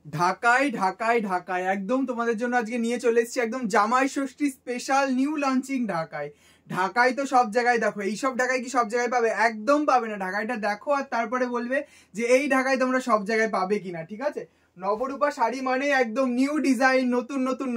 ঢাকায় ঢাকায় ঢাকায় একদম তোমাদের জন্য আজকে নিয়ে চলে এসেছি একদম জামাই ষষ্ঠী স্পেশাল নিউ লঞ্চিং ঢাকায়। ঢাকায় তো সব জায়গায় দেখো, এইসব ঢাকায় কি সব জায়গায় পাবে? একদম পাবে না। ঢাকায়টা দেখো আর তারপরে বলবে যে এই ঢাকায় তোমরা সব জায়গায় পাবে কিনা। ঠিক আছে, নবরূপা শাড়ি মানে একদম নিউ ডিজাইন, নতুন নতুন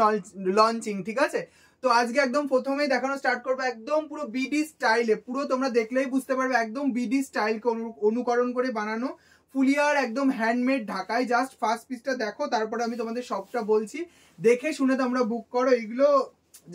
লঞ্চিং। ঠিক আছে, তো আজকে একদম প্রথমেই দেখানো স্টার্ট করবো একদম পুরো বিডি স্টাইলে। পুরো তোমরা দেখলেই বুঝতে পারবে একদম বিডি স্টাইলকে অনুকরণ করে বানানো ফুলিয়ার একদম হ্যান্ডমেড ঢাকায়। জাস্ট ফার্স্ট পিসটা দেখো, তারপরে আমি তোমাদের সবটা বলছি, দেখে শুনে তোমরা বুক করো। এগুলো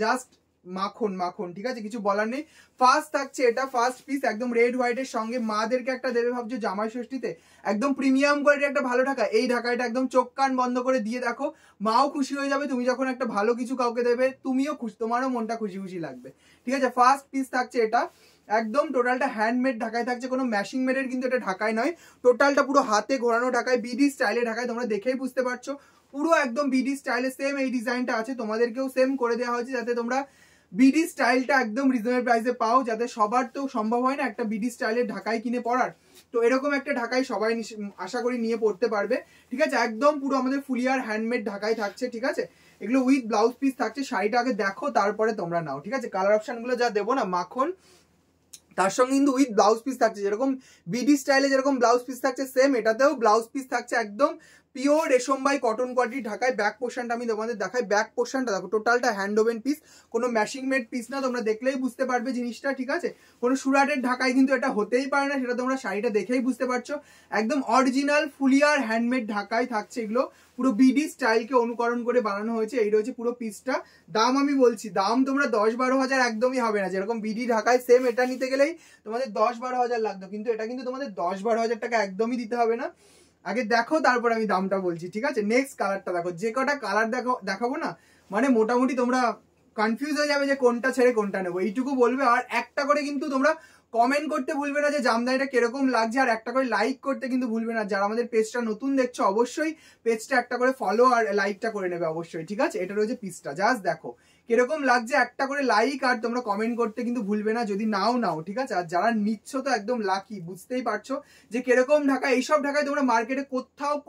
জাস্ট মাখন মাখন, ঠিক আছে, কিছু বলার নেই। ফার্স্ট থাকছে এটা, ফার্স্ট পিস একদম রেড হোয়াইটের সঙ্গে মাদেরকে একটা দেবে ভাবছো জামাই ষষ্ঠীতে, একদম প্রিমিয়াম কোয়ালিটির একটা ভালো ঢাকা। এই ঢাকাটা একদম চোখ কান বন্ধ করে দিয়ে দেখো, মাও খুশি হয়ে যাবে। তুমি যখন একটা ভালো কিছু কাউকে দেবে তুমিও খুশি, তোমারও মনটা খুশি খুশি লাগবে। ঠিক আছে, ফার্স্ট পিস থাকছে এটা একদম টোটালটা হ্যান্ডমেড ঢাকায় থাকছে, কোনো ম্যাশিং মেডের কিন্তু এটা ঢাকায় নয়। টোটালটা পুরো হাতে ঘোরানো ঢাকায়, বিডি স্টাইলে ঢাকায়। তোমরা দেখেই বুঝতে পারছো পুরো একদম বিডি স্টাইলে সেম এই ডিজাইনটা আছে, তোমাদেরকেও সেম করে দেওয়া হয়েছে যাতে তোমরা বিডি স্টাইলটা একদম রিজনেবল প্রাইসে পাও। যাতে সবার তো সম্ভব হয় না একটা বিডি স্টাইলের ঢাকায় কিনে পরার, তো এরকম একটা ঢাকায় সবাই আশা করি নিয়ে পড়তে পারবে। ঠিক আছে, একদম পুরো আমাদের ফুলিয়ার হ্যান্ডমেড ঢাকায় থাকছে। ঠিক আছে, এগুলো উইথ ব্লাউজ পিস থাকছে। শাড়িটা আগে দেখো তারপরে তোমরা নাও। ঠিক আছে, কালার অপশনগুলো যা দেবো না মাখন, তার সঙ্গে কিন্তু উইথ ব্লাউজ পিস থাকছে। যেরকম বিডি স্টাইলে যেরকম ব্লাউজ পিস থাকছে সেম এটাতেও ব্লাউজ পিস থাকছে একদম পিওর রেশম বাই কটন কোয়ালিটি ঢাকায়। ব্যাক পোর্শনটা আমি তোমাদের দেখাই, ব্যাক পোর্শনটা দেখো, টোটালটা হ্যান্ড ওভেন পিস, কোনো ম্যাশিং মেড পিস না। তোমরা দেখলেই বুঝতে পারবে জিনিসটা। ঠিক আছে, কোনো সুরাটের ঢাকায় কিন্তু এটা হতেই পারে না, সেটা তোমরা শাড়িটা দেখেই বুঝতে পারছো। একদম অরিজিনাল ফুলিয়ার হ্যান্ডমেড ঢাকায় থাকছে এগুলো, পুরো বিডি স্টাইলকে অনুকরণ করে বানানো হয়েছে। এই রয়েছে পুরো পিসটা। দাম আমি বলছি, দাম তোমরা 10-12 হাজার একদমই হবে না। যেরকম বিডি ঢাকায় সেম এটা নিতে গেলেই তোমাদের 10-12 হাজার লাগতো, কিন্তু এটা কিন্তু তোমাদের 10-12 হাজার টাকা একদমই দিতে হবে না। আগে দেখো তারপর আমি দামটা বলছি। ঠিক আছে, নেক্সট কালারটা দেখো। যে কটা কালার দেখাবো না, মানে মোটামুটি তোমরা কনফিউজ হয়ে যাবে যে কোনটা ছেড়ে কোনটা নেবো, এইটুকু বলবে। আর একটা করে কিন্তু তোমরা কমেন্ট করতে ভুলবে না যে জামদানিটা কিরকম লাগছে, আর একটা করে লাইক করতে কিন্তু ভুলবে না। যারা আমাদের পেজটা নতুন দেখছো অবশ্যই পেজটা একটা করে ফলো আর লাইকটা করে নেবে অবশ্যই। ঠিক আছে, এটা রয়েছে পিসটা, জাস্ট দেখো কিরকম লাগছে, একটা করে লাইক আর তোমরা কমেন্ট করতে কিন্তু ভুলবে না যদি নাও। ঠিক আছে, আর যারা নিচ্ছ তো একদম লাকি, বুঝতেই পারছো যে কিরকম ঢাকা। এইসব ঢাকায় তোমরা মার্কেটে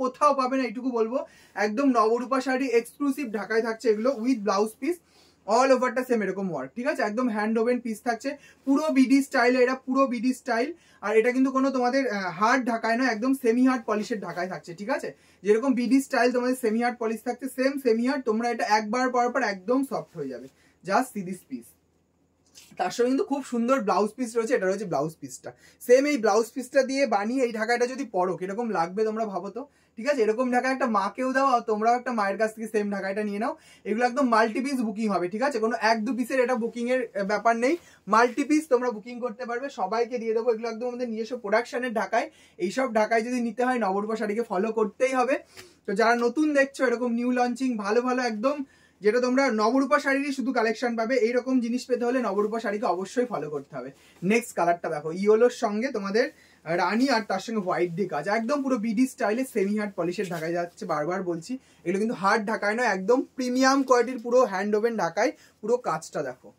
কোথাও পাবে না, এইটুকু বলবো। একদম নবরূপা শাড়ি এক্সক্লুসিভ ঢাকায় থাকছে এগুলো, উইথ ব্লাউজ পিস অল ওভারটা সেম এরকম ওয়ার্ক। ঠিক আছে, একদম হ্যান্ড ওভেন পিস থাকছে, পুরো বিডি স্টাইল। এটা পুরো বিডি স্টাইল, আর এটা কিন্তু কোনো তোমাদের হার্ড ঢাকায় নয়, একদম সেমি হার্ড পলিশের ঢাকায় থাকছে। ঠিক আছে, যেরকম বিডি স্টাইল তোমাদের সেমি হার্ড পলিশ থাকছে, সেম সেমি হার্ড। তোমরা এটা একবার পরার পর একদম সফট হয়ে যাবে। জাস্ট সি দিস পিস, তার সঙ্গে কিন্তু খুব সুন্দর ব্লাউজ পিস রয়েছে। এটা রয়েছে ব্লাউজ পিসটা, সেম এই ব্লাউজ পিসটা দিয়ে বানিয়ে এই ঢাকাটা যদি পরো কিরকম লাগবে তোমরা ভাবো তো। ঠিক আছে, এরকম ঢাকা একটা মাকেও দাও, তোমরাও একটা মায়ের কাছ থেকে সেম ঢাকাটা নিয়ে নাও। এগুলো একদম মাল্টি পিস বুকিং হবে। ঠিক আছে, কোনো 1-2 পিসের এটা বুকিং এর ব্যাপার নেই, মাল্টি পিস তোমরা বুকিং করতে পারবে, সবাইকে দিয়ে দেবো। এগুলো একদম আমাদের নিজস্ব প্রোডাকশনের ঢাকায়। এইসব ঢাকায় যদি নিতে হয় নবরূপা শাড়িকে ফলো করতেই হবে। তো যারা নতুন দেখছো এরকম নিউ লঞ্চিং ভালো ভালো একদম, যেটা তোমরা নবরূপা শাড়িরই শুধু কালেকশন পাবে, এইরকম জিনিস পেতে হলে নবরূপা শাড়িকে অবশ্যই ফলো করতে হবে। নেক্সট কালারটা দেখো, ইয়েলোর সঙ্গে তোমাদের রানী আর তার সঙ্গে হোয়াইট দিয়ে কাজ, একদম পুরো বিডি স্টাইলে সেমি হার্ড পলিশের ঢাকায় যাচ্ছে। বারবার বলছি এগুলো কিন্তু হার্ড ঢাকায় নয়, একদম প্রিমিয়াম কোয়ালিটির পুরো হ্যান্ড ওভেন ঢাকায়। পুরো কাজটা দেখো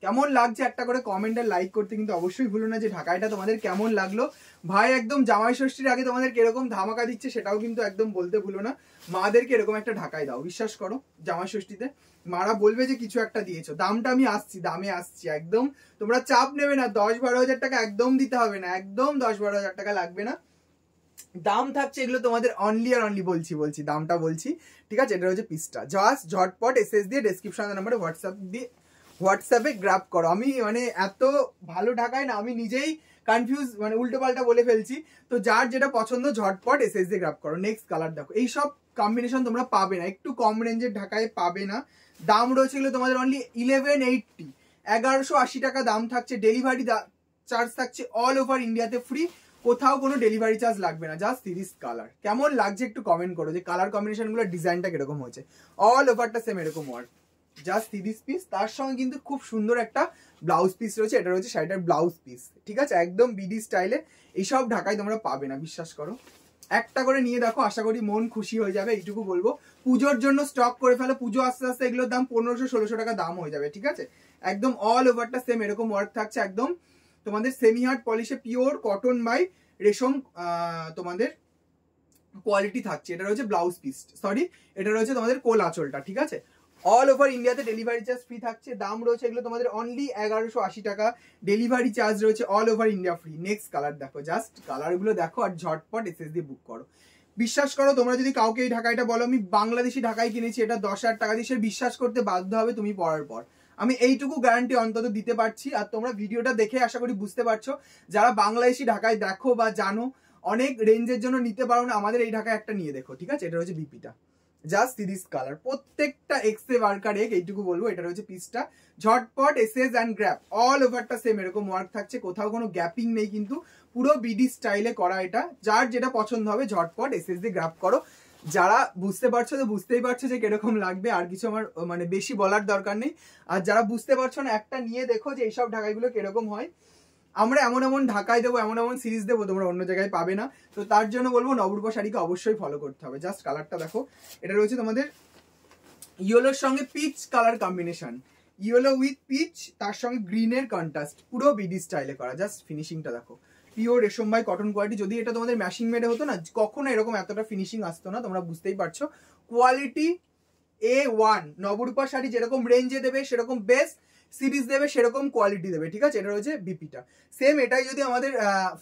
কেমন লাগছে, একটা করে কমেন্ট আর লাইক করতে কিন্তু অবশ্যই ভুলো না যে ঢাকাইটা তোমাদের কেমন লাগলো। ভাই একদম জামাই ষষ্ঠীর আগে তোমাদের কিরকম ধামাকা দিচ্ছে সেটাও কিন্তু একদম বলতে ভুলো না। মাদেরকে এরকম একটা ঢাকাই দাও, বিশ্বাস করো জামাই ষষ্ঠীতে মারা বলবে যে কিছু একটা দিয়েছো। দামটা আমি দামে আসছি একদম, তোমরা চাপ নেবে না। 10-12 হাজার টাকা একদম দিতে হবে না, একদম 10-12 হাজার টাকা লাগবে না। দাম থাকছে এগুলো তোমাদের অনলি আর অনলি, বলছি দামটা বলছি। ঠিক আছে, এটা হচ্ছে পিসটা। জাস্ট ঝটপট এসএস দিয়ে ডেসক্রিপশনের নাম্বারে হোয়াটসঅ্যাপে গ্রাব করো। আমি মানে এত ভালো ঢাকায় না, আমি নিজেই কনফিউজ, মানে উল্টো পাল্টা বলে ফেলছি। তো যার যেটা পছন্দ ঝটপট এসএস দিয়ে গ্রাব করো। নেক্সট কালার দেখো, এইসব কম্বিনেশন তোমরা পাবে না, একটু কম রেঞ্জের ঢাকায় পাবে না। দাম রয়েছে এগুলো তোমাদের অনলি 1180, 1180 টাকা দাম থাকছে। ডেলিভারি চার্জ থাকছে অল ওভার ইন্ডিয়াতে ফ্রি, কোথাও কোনো ডেলিভারি চার্জ লাগবে না। জাস্ট 30 কালার, কেমন লাগছে একটু কমেন্ট করো যে কালার কম্বিনেশনগুলো ডিজাইনটা কিরকম হয়েছে। অল ওভারটা সেম এরকম ওয়ার্ক, জাস্ট 30 পিস। তার সঙ্গে কিন্তু খুব সুন্দর একটা ব্লাউজ পিস রয়েছে, এটা রয়েছে শাড়িটার ব্লাউজ পিস। ঠিক আছে, একদম বিডি স্টাইলে। এইসব ঢাকায় তোমরা পাবে না, বিশ্বাস করো। একটা করে নিয়ে দেখো, আশা করি মন খুশি হয়ে যাবে, এইটুকু বলবো। পুজোর জন্য স্টক করে ফেলো, পুজো আস্তে আস্তে এগুলোর দাম 1500-1600 টাকা দাম হয়ে যাবে। ঠিক আছে, একদম অল ওভারটা সেম এরকম ওয়ার্ক থাকছে, একদম তোমাদের সেমি হার্ড পলিশে পিওর কটন বাই রেশম তোমাদের কোয়ালিটি থাকছে। এটা রয়েছে ব্লাউজ পিস, সরি এটা রয়েছে তোমাদের কোল আঁচলটা, ঠিক আছে। অল ওভার ইন্ডিয়াতে ডেলিভারি চার্জ ফ্রি থাকছে। দাম রয়েছে এগুলো তোমাদের অনলি 1180 টাকা, ডেলিভারি চার্জ রয়েছে all over India free. Next colour দেখো, জাস্ট কালারগুলো দেখো আর ঝটপট এসএস দিয়ে বুক করো। বিশ্বাস করো তোমরা যদি কাউকে এই ঢাকাইটা বলো আমি বাংলাদেশি ঢাকাই কিনেছি এটা 10,000 টাকা দিয়ে, সে বিশ্বাস করতে বাধ্য হবে তুমি পরার পর। আমি এইটুকু গ্যারান্টি অন্তত দিতে পারছি। আর তোমরা ভিডিওটা দেখে আশা করি বুঝতে পারছো, যারা বাংলাদেশি ঢাকাই দেখো বা জানো অনেক রেঞ্জের জন্য নিতে পারো না, আমাদের এই ঢাকায় একটা নিয়ে দেখো, ঠিক আছে। এটা হচ্ছে বিপিটা, জাস্ট সিরিজ কালার, প্রত্যেকটা এক্সে ওয়ার্কার এক, এইটুকু বলবো। এটা রয়েছে পিসটা, ঝটপট এসএস অ্যান্ড গ্র্যাপ, অল ওভারটা সেম এরকম ওয়ার্ক থাকছে, কোথাও কোনো গ্যাপিং নেই কিন্তু, পুরো বিডি স্টাইলে করা এটা। যার যেটা পছন্দ হবে ঝটপট এসএস দিয়ে গ্র্যাপ করো। যারা বুঝতে পারছো তো বুঝতেই পারছো যে কিরকম লাগবে, আর কিছু আমার মানে বেশি বলার দরকার নেই। আর যারা বুঝতে পারছো না একটা নিয়ে দেখো যে এইসব ঢাকাইগুলো কিরকম হয়। আমরা এমন এমন ঢাকায় দেবো, এমন এমন সিরিজ দেবো তোমরা অন্য জায়গায় পাবে না। তো তার জন্য বলবো নবরূপা শাড়িকে অবশ্যই ফলো করতে হবে। জাস্ট কালারটা দেখো, এটা রয়েছে তোমাদের ইয়েলোর সঙ্গে peach colour combination, yellow with peach, তার সঙ্গে গ্রিনের কন্ট্রাস্ট, পুরো বিডি স্টাইলে করা। জাস্ট ফিনিশিংটা দেখো, পিওর রেশম বাই কটন কোয়ালিটি। যদি এটা তোমাদের ম্যাশিং মেডে হতো না, কখনো এরকম এতটা ফিনিশিং আসতো না, তোমরা বুঝতেই পারছো। কোয়ালিটি A1, নবরূপা শাড়ি যেরকম রেঞ্জে দেবে সেরকম বেস্ট সিরিজ দেবে, সেরকম কোয়ালিটি দেবে, ঠিক আছে। এটা রয়েছে বিপিটা, সেম এটাই যদি আমাদের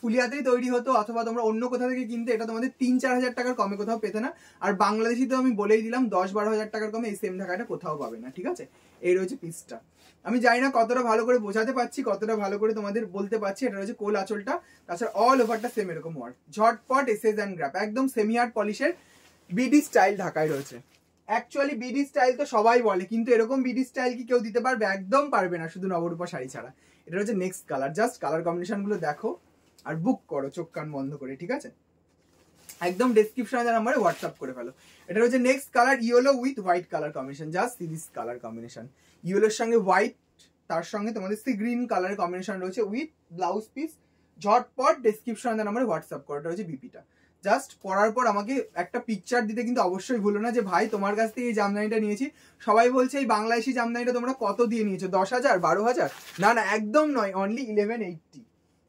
ফুলিয়াতেই তৈরি হতো অথবা তোমরা অন্য কোথা থেকে কিনতে, এটা তোমাদের 3-4 হাজার টাকার কমে কোথাও পেতে না। আর বাংলাদেশি তো আমি বলেই দিলাম 10-12 হাজার টাকার কমে এই সেম ঢাকাটা কোথাও পাবে না, ঠিক আছে। এই রয়েছে পিসটা। আমি জানি না কতটা ভালো করে বোঝাতে পারছি, কতটা ভালো করে তোমাদের বলতে পারছি। এটা রয়েছে কোল আঁচলটা, তাছাড়া অল ওভারটা সেম এরকম ওয়ার্ক, ঝটপট এসএস অ্যান্ড গ্র্যাপ, একদম সেমি হার্ড পলিশের বিডি স্টাইল ঢাকায় রয়েছে। অ্যাকচুয়ালি বিডি স্টাইল তো সবাই বলে, কিন্তু এরকম বিডি স্টাইল কি কেউ দিতে পারবে? একদম পারবে না, শুধু নবরূপা শাড়ি ছাড়া। এটা হচ্ছে next colour, just colour combination গুলো দেখো আর বুক করো চোখ কান বন্ধ করে, ঠিক আছে। একদম ডেসক্রিপশনে নাম্বারে হোয়াটসঅ্যাপ করে ফেলো। এটা হচ্ছে next colour, yellow with white colour combination, just series colour combination, ইয়েলোর সঙ্গে হোয়াইট, তার সঙ্গে তোমাদের সি গ্রিন কালারের কম্বিনেশন রয়েছে উইথ ব্লাউজ পিস। ঝটপট ডেসক্রিপশনে নাম্বারে হোয়াটসঅ্যাপ করো। এটা হচ্ছে বিপিটা। জাস্ট পরার পর আমাকে একটা পিকচার দিতে কিন্তু অবশ্যই ভুলো না যে ভাই তোমার কাছ থেকে এই জামদানিটা নিয়েছি। সবাই বলছে এই বাংলাদেশি জামদানিটা তোমরা কত দিয়ে নিয়েছো, 10,000, 12,000? না না, একদম নয়, অনলি 1180,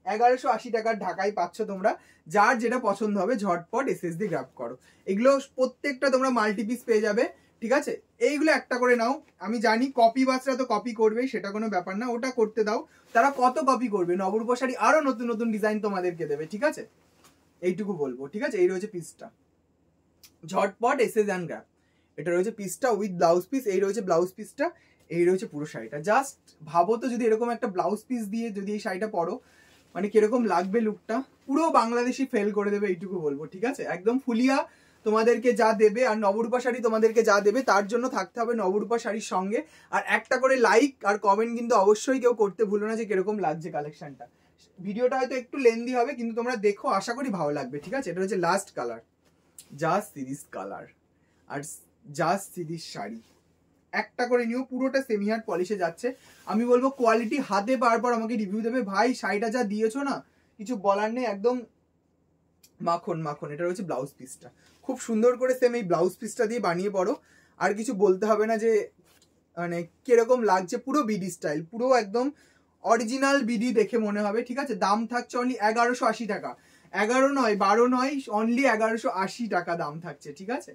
1180 টাকার ঢাকায় পাচ্ছ তোমরা। যার যেটা পছন্দ হবে ঝটপট এসএস দিয়ে গ্র্যাব করো। এগুলো প্রত্যেকটা তোমরা মাল্টিপিস পেয়ে যাবে, ঠিক আছে। এইগুলো একটা করে নাও। আমি জানি কপি বাসরা তো কপি করবেই, সেটা কোনো ব্যাপার না, ওটা করতে দাও। তারা কত কপি করবে, নবরূপা শাড়ি আরো নতুন নতুন ডিজাইন তোমাদেরকে দেবে, ঠিক আছে। এইটুকু বলবো, ঠিক আছে। এই রয়েছে পিসটা, ঝটপট এসএস অ্যান্ড গ্র্যাব। এটা রয়েছে পিসটা উইথ ব্লাউজ পিস, এই রয়েছে ব্লাউজ পিসটা, এই রয়েছে পুরো শাড়িটা। জাস্ট ভাবো তো যদি এরকম একটা ব্লাউজ পিস দিয়ে যদি এই শাড়িটা পরো, মানে কিরকম লাগবে লুকটা। পুরো বাংলাদেশি ফেল করে দেবে, এইটুকু বলবো, ঠিক আছে। একদম ফুলিয়া তোমাদেরকে যা দেবে আর নবরূপা শাড়ি তোমাদেরকে যা দেবে, তার জন্য থাকতে হবে নবরূপা শাড়ির সঙ্গে। আর একটা করে লাইক আর কমেন্ট কিন্তু অবশ্যই কেউ করতে ভুলো না যে কিরকম লাগছে কালেকশনটা। ভিডিওটা হয়তো একটু লেন্দি হবে, কিন্তু তোমরা দেখো, আশা করি ভালো লাগবে, ঠিক আছে। এটা হচ্ছে last colour, just series colour আর জাস্ট সিরিজ শাড়ি। একটা করে নিও, পুরোটা সেমি হার্ড পলিশে যাচ্ছে। আমি বলবো কোয়ালিটি হাতে পাওয়ার পর আমাকে রিভিউ দেবে, ভাই শাড়িটা যা দিয়েছো না কিছু বলার নেই, একদম মাখন মাখন। এটা হচ্ছে ব্লাউজ পিসটা, খুব সুন্দর করে সেম এই ব্লাউজ পিসটা দিয়ে বানিয়ে পড়ো, আর কিছু বলতে হবে না যে মানে কিরকম লাগছে। পুরো বিডি স্টাইল, পুরো একদম অরিজিনাল বিডি দেখে মনে হবে, ঠিক আছে। দাম থাকছে অনলি 1180 টাকা, 11 নয় 12 নয়, অনলি 1180 টাকা দাম থাকছে, ঠিক আছে।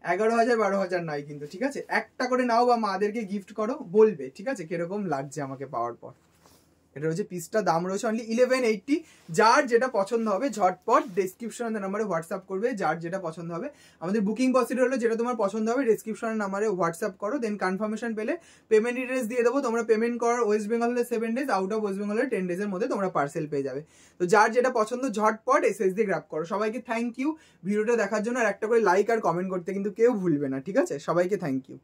11,000 12,000 নয় কিন্তু, ঠিক আছে। একটা করে নাও বা মাদেরকে গিফট করো, বলবে ঠিক আছে কিরকম লাগছে আমাকে পাওয়ার পর। এটা হচ্ছে পিসটা, দাম রয়েছে অনলি 1180। যার যেটা পছন্দ হবে ঝটপট ডেসক্রিপশনের নাম্বারে হোয়াটসঅ্যাপ করবে, যার যেটা পছন্দ হবে। আমাদের বুকিং প্রসিডিউর হলো যেটা তোমার পছন্দ হবে ডেসক্রিপশনের নাম্বারে হোয়াটসঅ্যাপ করো, দেন কনফার্মেশন পেলে পেমেন্ট ডিটেলস দিয়ে দেবো। তোমরা পেমেন্ট করার ওয়েস্ট বেঙ্গল হলে 7 days, out of West Bengal হলে 10 ডেজের মধ্যে তোমরা পার্সেল পেয়ে যাবে। তো যার যেটা পছন্দ ঝটপট এসএস দিয়ে গ্র্যাব করো। সবাইকে থ্যাংক ইউ ভিডিওটা দেখার জন্য, আর একটা করে লাইক আর কমেন্ট করতে কিন্তু কেউ ভুলবে না, ঠিক আছে। সবাইকে থ্যাংক ইউ।